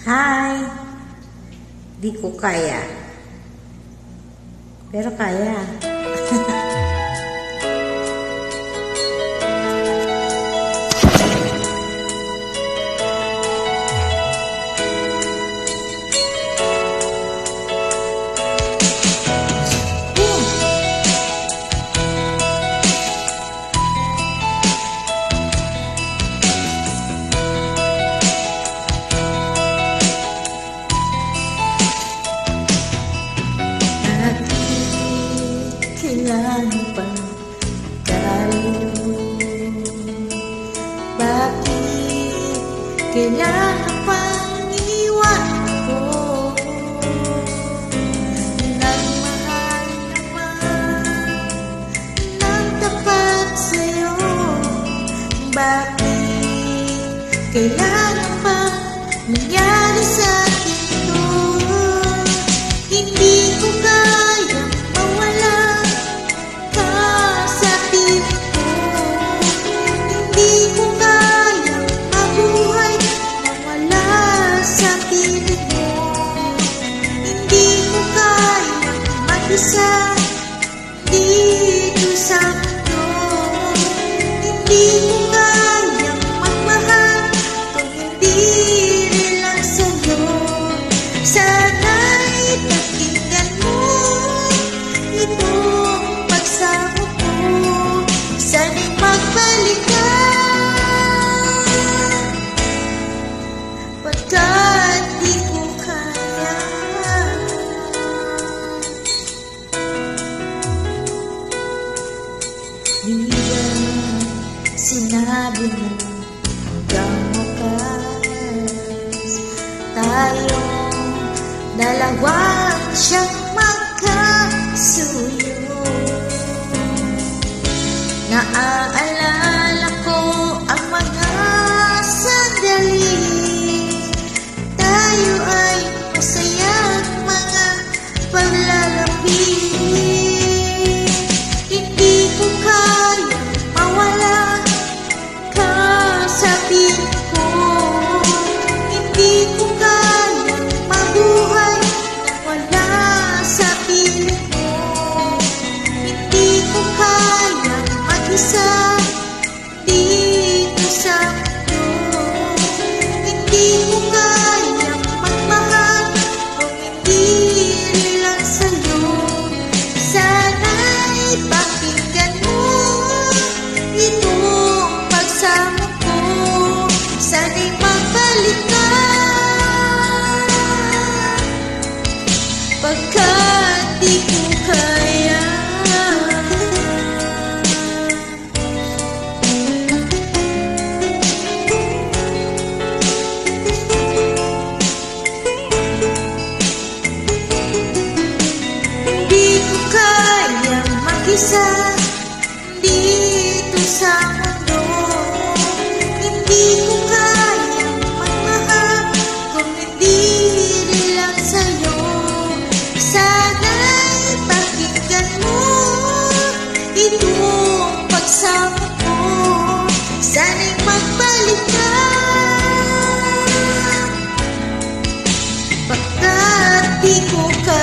Hi! Di ko kaya. Pero kaya. Kailan pa tayo? Bakit kailan pang iwan ko? Nagmahal naman ng tapat sa'yo. Bakit kailan pang nangyari sa akin to? Hindi ko kaya mawala ka sa piling ko. Hindi ko kaya mabuhay nang wala sa piling mo. Hindi ko kaya mag-isa dito sa mundo. Hindi ko kaya magmahal kung hindi rin lang sa'yo. Sana'y pakinggan mo itong pagsamo ko. Sana'y magbalik ka, pagkat di ko kaya. Di ba sinabi mo hanggang wakas tayong dalawang siyang magkasuyo? Naaalala ko ang mga sandali tayo ay masayang mga paglalambing. Hindi ko kaya mawala ka sa piling ko. Hindi ko kaya mabuhay nang wala sa piling mo. Hindi ko kaya mag-isa dito sa mundo. Hindi ko kaya magmahal kung hindi rin lang sa'yo. Sana'y pakinggan mo itong pagsamo ko. Sana'y magbalik ka, pagkat di ko kaya. Hindi ko kaya mag-isa dito sa mundo. Hindi ko kaya magmahal kung hindi rin lang sa'yo. Sana'y pakinggan mo itong pagsamo ko. Sana'y magbalik ka, pagkat di ko kaya.